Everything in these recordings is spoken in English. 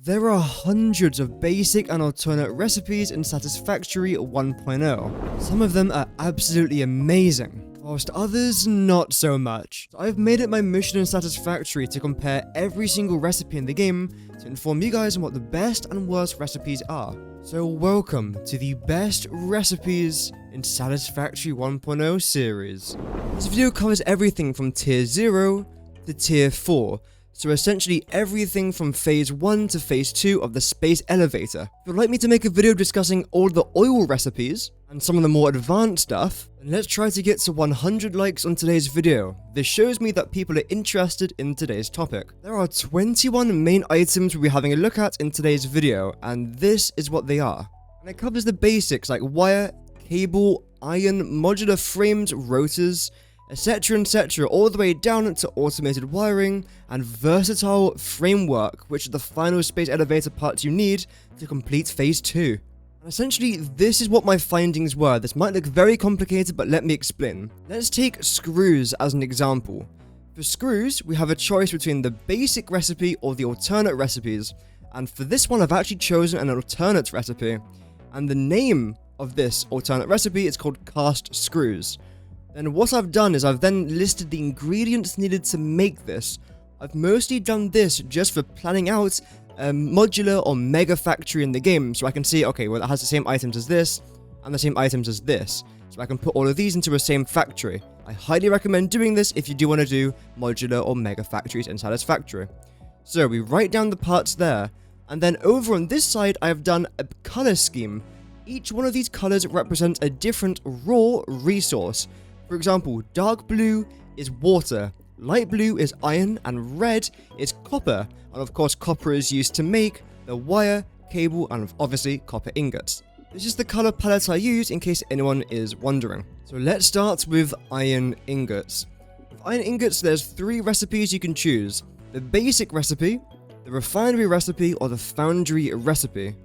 There are hundreds of basic and alternate recipes in Satisfactory 1.0. Some of them are absolutely amazing, whilst others not so much. So I've made it my mission in Satisfactory to compare every single recipe in the game to inform you guys on what the best and worst recipes are. So welcome to the best recipes in Satisfactory 1.0 series. This video covers everything from tier 0 to tier 4. So essentially everything from phase 1 to phase 2 of the space elevator. If you'd like me to make a video discussing all the oil recipes and some of the more advanced stuff, then let's try to get to 100 likes on today's video. This shows me that people are interested in today's topic. There are 21 main items we'll be having a look at in today's video, and this is what they are. And it covers the basics like wire, cable, iron, modular frames, rotors, etc, all the way down to automated wiring and versatile framework, which are the final space elevator parts you need to complete phase 2. And essentially, this is what my findings were. This might look very complicated, but let me explain. Let's take screws as an example. For screws, we have a choice between the basic recipe or the alternate recipes, and for this one I've actually chosen an alternate recipe, and the name of this alternate recipe is called cast screws. Then what I've done is I've then listed the ingredients needed to make this. I've mostly done this just for planning out a modular or mega factory in the game, so I can see, okay, well it has the same items as this, and the same items as this. So I can put all of these into a same factory. I highly recommend doing this if you do want to do modular or mega factories in Satisfactory. So we write down the parts there, and then over on this side I have done a color scheme. Each one of these colors represents a different raw resource. For example, dark blue is water, light blue is iron, and red is copper. And of course, copper is used to make the wire, cable, and obviously copper ingots. This is the color palette I use in case anyone is wondering. So let's start with iron ingots. With iron ingots, there's 3 recipes you can choose: the basic recipe, the refinery recipe, or the foundry recipe.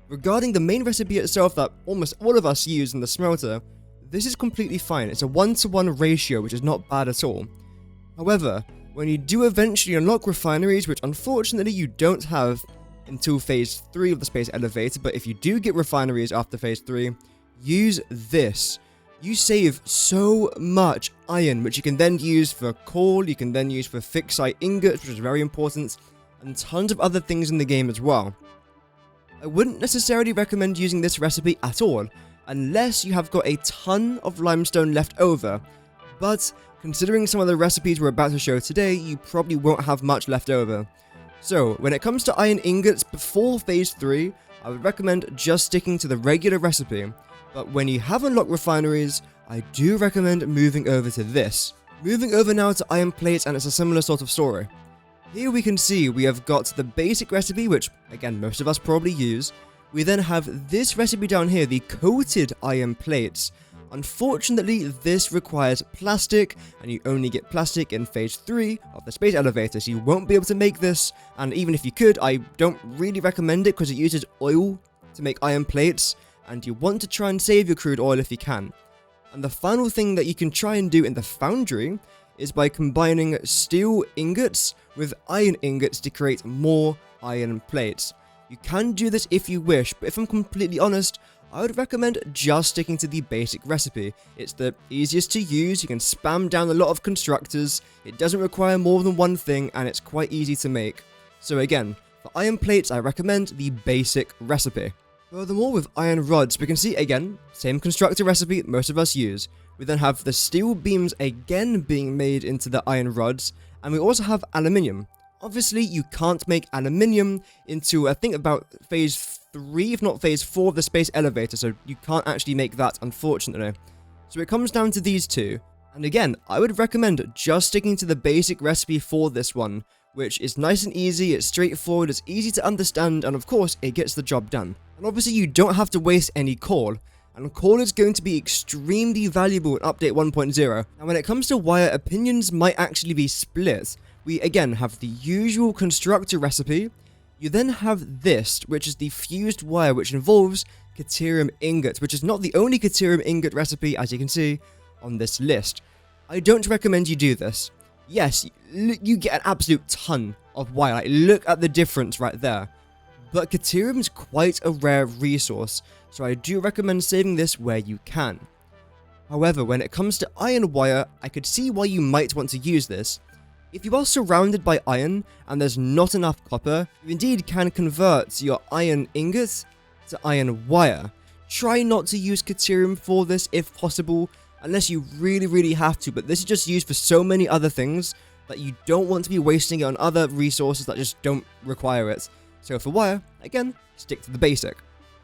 Regarding the main recipe itself that almost all of us use in the smelter, this is completely fine. It's a 1-to-1 ratio, which is not bad at all. However, when you do eventually unlock refineries, which unfortunately you don't have until phase 3 of the space elevator, but if you do get refineries after phase 3, use this. You save so much iron, which you can then use for coal, you can then use for fixed site ingots, which is very important, and tons of other things in the game as well. I wouldn't necessarily recommend using this recipe at all, unless you have got a ton of limestone left over, but considering some of the recipes we're about to show today, you probably won't have much left over. So when it comes to iron ingots before phase 3, I would recommend just sticking to the regular recipe, but when you have unlocked refineries, I do recommend moving over to this. Moving over now to iron plates, and it's a similar sort of story. Here we can see we have got the basic recipe, which again most of us probably use. We then have this recipe down here, the coated iron plates. Unfortunately, this requires plastic, and you only get plastic in phase 3 of the space elevator, so you won't be able to make this, and even if you could, I don't really recommend it because it uses oil to make iron plates, and you want to try and save your crude oil if you can. And the final thing that you can try and do in the foundry is by combining steel ingots with iron ingots to create more iron plates. You can do this if you wish, but if I'm completely honest, I would recommend just sticking to the basic recipe. It's the easiest to use, you can spam down a lot of constructors, it doesn't require more than one thing, and it's quite easy to make. So again, for iron plates I recommend the basic recipe. Furthermore, with iron rods, we can see again, same constructor recipe most of us use. We then have the steel beams again being made into the iron rods, and we also have aluminium. Obviously, you can't make aluminium into, I think, about phase 3, if not phase 4 of the space elevator, so you can't actually make that, unfortunately. So it comes down to these two. And again, I would recommend just sticking to the basic recipe for this one, which is nice and easy, it's straightforward, it's easy to understand, and of course, it gets the job done. And obviously, you don't have to waste any coal. And coal is going to be extremely valuable in Update 1.0. And when it comes to wire, opinions might actually be split. We again have the usual constructor recipe. You then have this, which is the fused wire, which involves caterium ingots, which is not the only caterium ingot recipe, as you can see on this list. I don't recommend you do this. Yes, you get an absolute ton of wire. Like, look at the difference right there. But Caterium is quite a rare resource, so I do recommend saving this where you can. However, when it comes to iron wire, I could see why you might want to use this. If you are surrounded by iron and there's not enough copper, you indeed can convert your iron ingot to iron wire. Try not to use Caterium for this if possible, unless you really have to, but this is just used for so many other things that you don't want to be wasting it on other resources that just don't require it. So for wire, again, stick to the basic.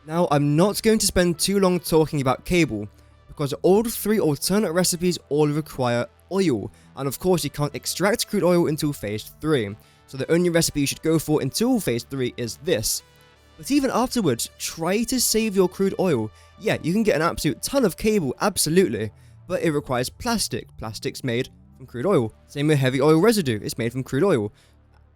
Now, I'm not going to spend too long talking about cable, because all 3 alternate recipes all require oil, and of course you can't extract crude oil until phase 3, so the only recipe you should go for until phase 3 is this. But even afterwards, try to save your crude oil. Yeah, you can get an absolute ton of cable, absolutely, but it requires plastic. Plastic's made from crude oil. Same with heavy oil residue, it's made from crude oil.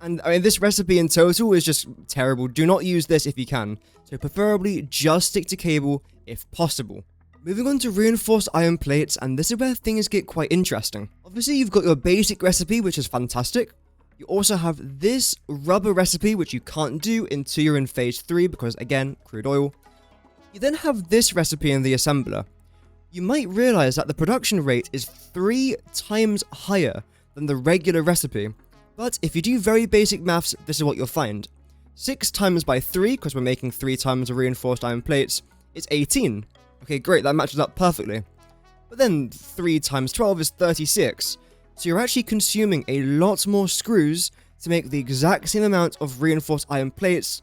And I mean, this recipe in total is just terrible. Do not use this if you can, so preferably just stick to cable if possible. Moving on to reinforced iron plates, and this is where things get quite interesting. Obviously, you've got your basic recipe, which is fantastic. You also have this rubber recipe, which you can't do until you're in phase 3, because again, crude oil. You then have this recipe in the assembler. You might realize that the production rate is 3 times higher than the regular recipe, but if you do very basic maths, this is what you'll find. 6 times by 3, because we're making 3 times the reinforced iron plates, is 18. Okay, great, that matches up perfectly. But then 3 times 12 is 36. So you're actually consuming a lot more screws to make the exact same amount of reinforced iron plates,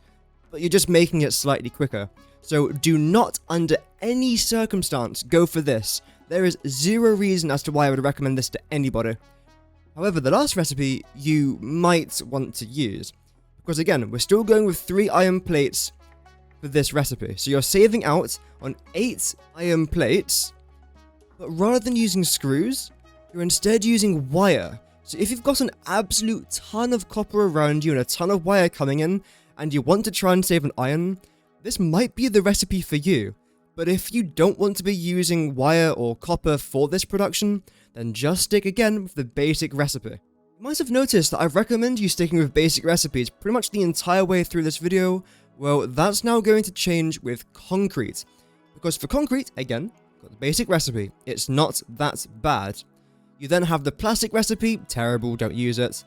but you're just making it slightly quicker. So do not, under any circumstance, go for this. There is zero reason as to why I would recommend this to anybody. However, the last recipe you might want to use, because again, we're still going with 3 iron plates for this recipe. So you're saving out on 8 iron plates, but rather than using screws, you're instead using wire. So if you've got an absolute ton of copper around you and a ton of wire coming in, and you want to try and save on iron, this might be the recipe for you. But if you don't want to be using wire or copper for this production, then just stick again with the basic recipe. You might have noticed that I recommend you sticking with basic recipes pretty much the entire way through this video. Well, that's now going to change with concrete. Because for concrete, again, got the basic recipe, it's not that bad. You then have the plastic recipe, terrible, don't use it.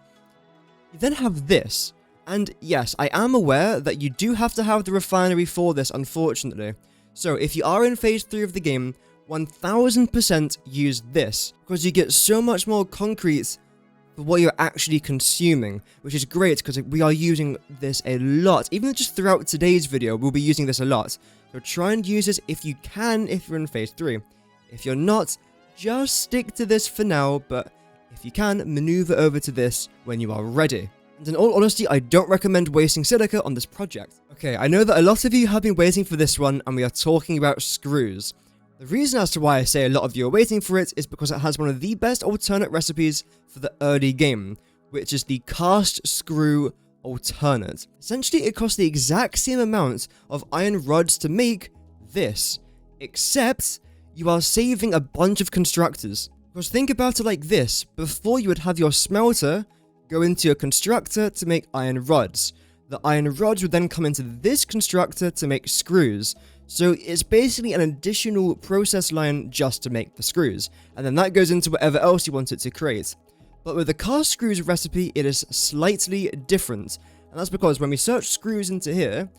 You then have this, and yes, I am aware that you do have to have the refinery for this, unfortunately. So if you are in phase 3 of the game, 1000% use this, because you get so much more concrete for what you're actually consuming, which is great because we are using this a lot. Even just throughout today's video, we'll be using this a lot. So try and use this if you can, if you're in phase 3. If you're not, just stick to this for now, but if you can, maneuver over to this when you are ready. And in all honesty, I don't recommend wasting silica on this project. Okay, I know that a lot of you have been waiting for this one, and we are talking about screws. The reason as to why I say a lot of you are waiting for it is because it has one of the best alternate recipes for the early game, which is the cast screw alternate. Essentially, it costs the exact same amount of iron rods to make this, except you are saving a bunch of constructors. Because think about it like this, before you would have your smelter go into your constructor to make iron rods. The iron rods would then come into this constructor to make screws. So it's basically an additional process line just to make the screws, and then that goes into whatever else you want it to create. But with the cast screws recipe, it is slightly different, and that's because when we search screws into here,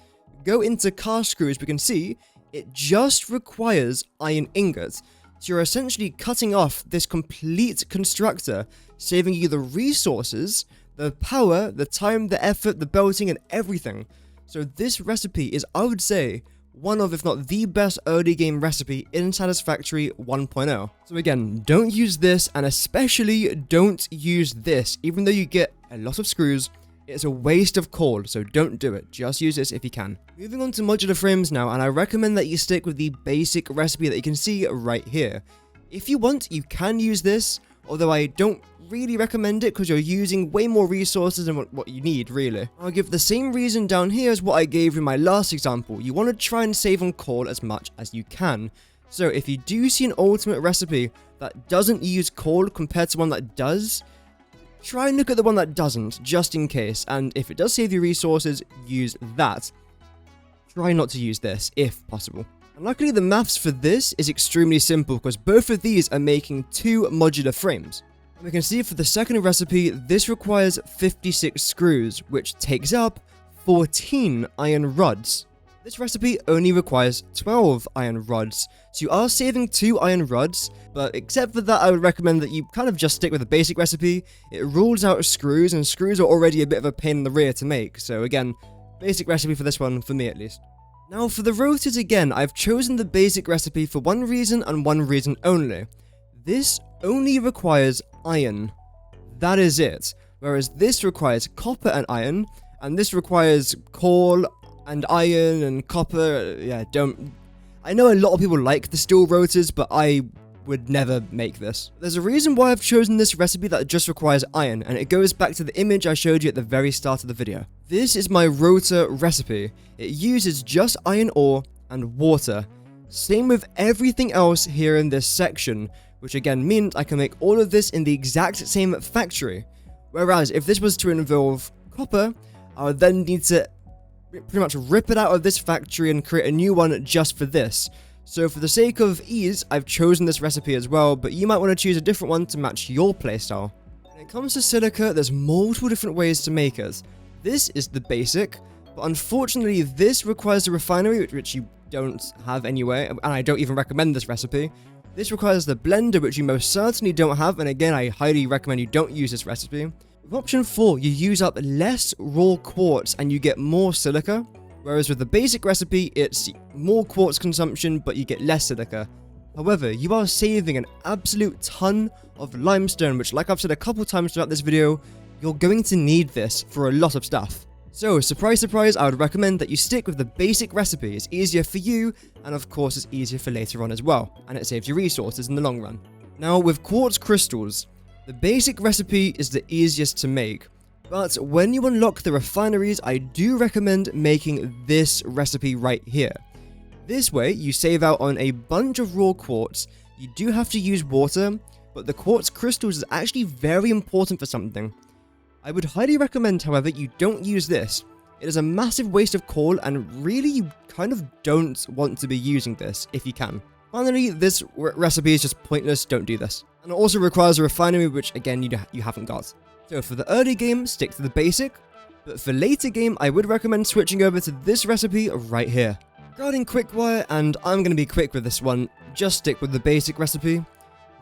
go into cast screws, we can see it just requires iron ingots. So you're essentially cutting off this complete constructor, saving you the resources, the power, the time, the effort, the belting, and everything. So this recipe is, I would say, one of, if not the best early game recipe in Satisfactory 1.0. So again, don't use this, and especially don't use this. Even though you get a lot of screws, it's a waste of coal, so don't do it. Just use this if you can. Moving on to modular frames now, and I recommend that you stick with the basic recipe that you can see right here. If you want, you can use this, although I don't really recommend it because you're using way more resources than what you need, really. I'll give the same reason down here as what I gave in my last example. You want to try and save on coal as much as you can. So if you do see an ultimate recipe that doesn't use coal compared to one that does, try and look at the one that doesn't, just in case, and if it does save you resources, use that. try not to use this if possible. And luckily the maths for this is extremely simple because both of these are making 2 modular frames. And we can see for the second recipe, this requires 56 screws, which takes up 14 iron rods. This recipe only requires 12 iron rods, so you are saving 2 iron rods, but except for that I would recommend that you kind of just stick with the basic recipe. It rules out screws, and screws are already a bit of a pain in the rear to make, so again, basic recipe for this one, for me at least. Now for the rotors again, I've chosen the basic recipe for one reason and one reason only. This only requires iron. That is it. Whereas this requires copper and iron, and this requires coal and iron and copper. Yeah, I know a lot of people like the steel rotors, but I would never make this. There's a reason why I've chosen this recipe that just requires iron, and it goes back to the image I showed you at the very start of the video. This is my rotor recipe. It uses just iron ore and water. Same with everything else here in this section, which again means I can make all of this in the exact same factory. Whereas if this was to involve copper, I would then need to pretty much rip it out of this factory and create a new one just for this. So for the sake of ease, I've chosen this recipe as well, but you might want to choose a different one to match your playstyle. When it comes to silica, there's multiple different ways to make it. This is the basic, but unfortunately this requires a refinery, which you don't have anyway, and I don't even recommend this recipe. This requires the blender, which you most certainly don't have, and again I highly recommend you don't use this recipe. With option 4, you use up less raw quartz and you get more silica. Whereas with the basic recipe, it's more quartz consumption, but you get less silica. However, you are saving an absolute ton of limestone, which like I've said a couple times throughout this video, you're going to need this for a lot of stuff. So, surprise surprise, I would recommend that you stick with the basic recipe. It's easier for you, and of course it's easier for later on as well, and it saves you resources in the long run. Now, with quartz crystals, the basic recipe is the easiest to make. But when you unlock the refineries, I do recommend making this recipe right here. This way, you save out on a bunch of raw quartz. You do have to use water, but the quartz crystals is actually very important for something. I would highly recommend, however, you don't use this. It is a massive waste of coal, and really you kind of don't want to be using this if you can. Finally, this recipe is just pointless, don't do this. And it also requires a refinery, which again you haven't got. So for the early game, stick to the basic, but for later game, I would recommend switching over to this recipe right here. Regarding Quickwire, and I'm going to be quick with this one, just stick with the basic recipe.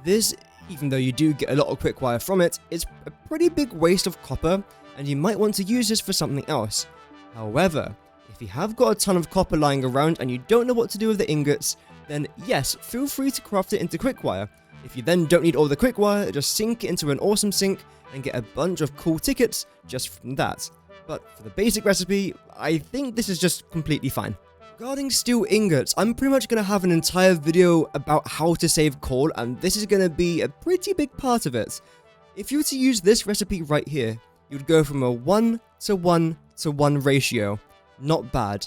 This, even though you do get a lot of Quickwire from it, is a pretty big waste of copper, and you might want to use this for something else. However, if you have got a ton of copper lying around and you don't know what to do with the ingots, then yes, feel free to craft it into Quickwire. If you then don't need all the Quickwire, just sink it into an awesome sink and get a bunch of cool tickets just from that. But for the basic recipe, I think this is just completely fine. Regarding steel ingots, I'm pretty much going to have an entire video about how to save coal, and this is going to be a pretty big part of it. If you were to use this recipe right here, you'd go from a 1 to 1 to 1 ratio. Not bad.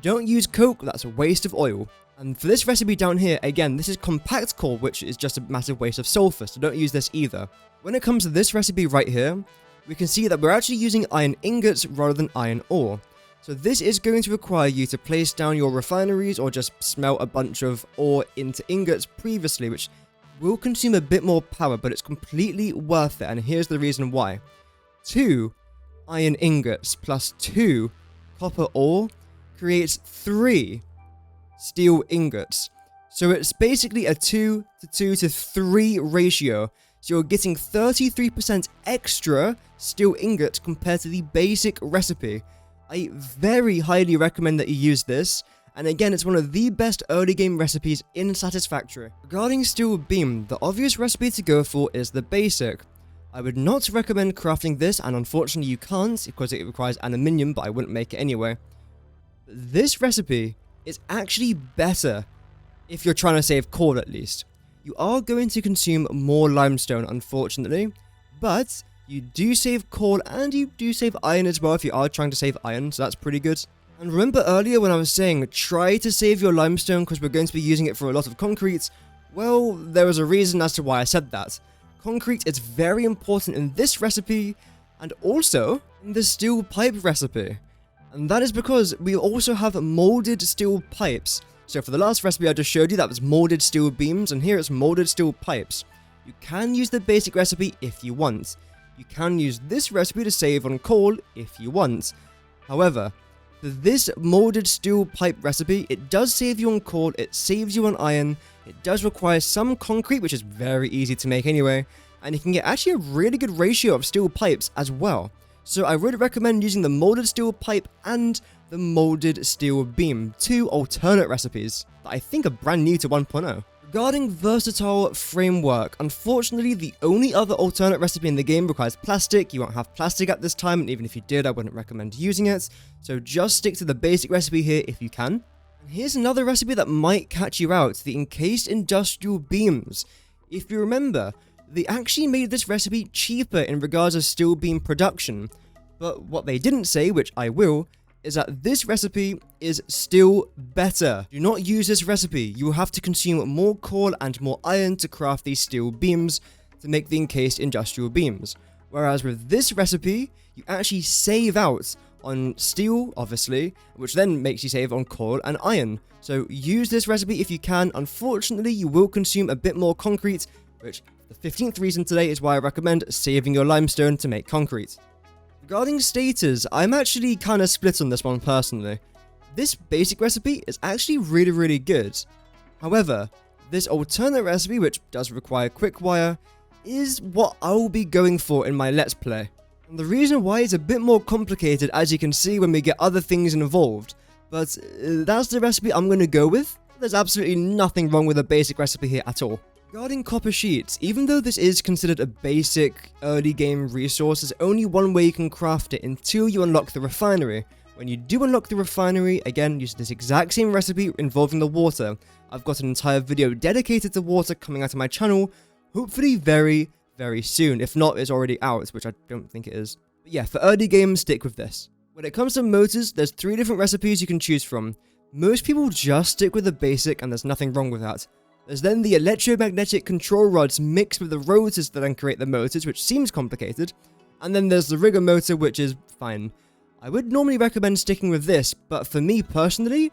Don't use coke, that's a waste of oil. And for this recipe down here, again, this is compact coal, which is just a massive waste of sulfur, so don't use this either. When it comes to this recipe right here, we can see that we're actually using iron ingots rather than iron ore. So this is going to require you to place down your refineries or just smelt a bunch of ore into ingots previously, which will consume a bit more power, but it's completely worth it, and here's the reason why. 2 iron ingots plus 2 copper ore creates 3 steel ingots. So it's basically a 2 to 2 to 3 ratio. So you're getting 33% extra steel ingots compared to the basic recipe. I very highly recommend that you use this. And again, it's one of the best early game recipes in Satisfactory. Regarding steel beam, the obvious recipe to go for is the basic. I would not recommend crafting this, and unfortunately you can't because it requires aluminium, but I wouldn't make it anyway. This recipe is actually better if you're trying to save coal at least. You are going to consume more limestone, unfortunately, but you do save coal and you do save iron as well if you are trying to save iron, so that's pretty good. And remember earlier when I was saying try to save your limestone because we're going to be using it for a lot of concrete? Well, there was a reason as to why I said that. Concrete is very important in this recipe and also in the steel pipe recipe. And that is because we also have molded steel pipes. So for the last recipe I just showed you, that was molded steel beams, and here it's molded steel pipes. You can use the basic recipe if you want. You can use this recipe to save on coal if you want. However, for this molded steel pipe recipe, it does save you on coal, it saves you on iron, it does require some concrete, which is very easy to make anyway, and you can get actually a really good ratio of steel pipes as well. So I would recommend using the molded steel pipe and the molded steel beam, two alternate recipes that I think are brand new to 1.0. Regarding versatile framework, unfortunately the only other alternate recipe in the game requires plastic. You won't have plastic at this time, and even if you did, I wouldn't recommend using it. So just stick to the basic recipe here if you can. And here's another recipe that might catch you out, the encased industrial beams. If you remember, they actually made this recipe cheaper in regards of steel beam production, but what they didn't say, which I will, is that this recipe is still better. Do not use this recipe. You will have to consume more coal and more iron to craft these steel beams to make the encased industrial beams. Whereas with this recipe, you actually save out on steel, obviously, which then makes you save on coal and iron. So use this recipe if you can. Unfortunately, you will consume a bit more concrete, which the 15th reason today is why I recommend saving your limestone to make concrete. Regarding stators, I'm actually kind of split on this one personally. This basic recipe is actually really good. However, this alternate recipe, which does require Quickwire, is what I'll be going for in my Let's Play. And the reason why is a bit more complicated, as you can see when we get other things involved, but that's the recipe I'm going to go with. There's absolutely nothing wrong with a basic recipe here at all. Regarding copper sheets, even though this is considered a basic early game resource, there's only one way you can craft it until you unlock the refinery. When you do unlock the refinery, again, use this exact same recipe involving the water. I've got an entire video dedicated to water coming out of my channel, hopefully very soon. If not, it's already out, which I don't think it is. But yeah, for early game, stick with this. When it comes to motors, there's 3 different recipes you can choose from. Most people just stick with the basic, and there's nothing wrong with that. There's then the electromagnetic control rods mixed with the rotors that then create the motors, which seems complicated. And then there's the rigger motor, which is fine. I would normally recommend sticking with this, but for me personally,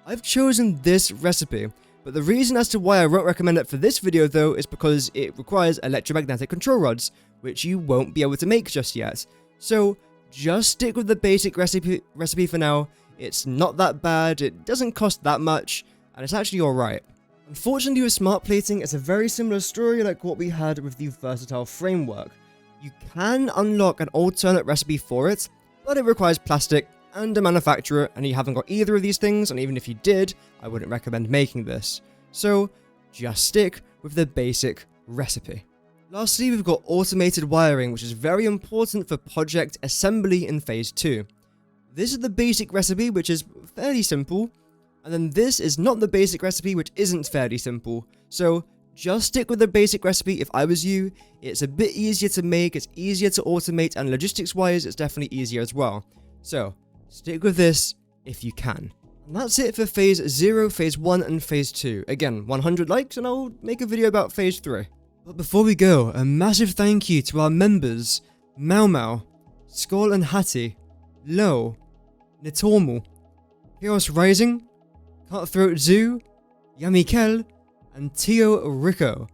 I've chosen this recipe. But the reason as to why I won't recommend it for this video though is because it requires electromagnetic control rods, which you won't be able to make just yet. So just stick with the basic recipe for now. It's not that bad, it doesn't cost that much, and it's actually alright. Unfortunately with smart plating, it's a very similar story like what we had with the versatile framework. You can unlock an alternate recipe for it, but it requires plastic and a manufacturer, and you haven't got either of these things, and even if you did, I wouldn't recommend making this. So just stick with the basic recipe. Lastly, we've got automated wiring, which is very important for project assembly in phase 2. This is the basic recipe, which is fairly simple. And then this is not the basic recipe, which isn't fairly simple. So just stick with the basic recipe if I was you. It's a bit easier to make, it's easier to automate, and logistics wise it's definitely easier as well. So stick with this if you can. And that's it for phase 0, phase 1 and phase 2. Again, 100 likes and I'll make a video about phase 3. But before we go, a massive thank you to our members Mau Mau, Skull and Hattie, Lo, Nitormal, Chaos Rising, Cutthroat Zoo, Yamikel, and Tio Rico.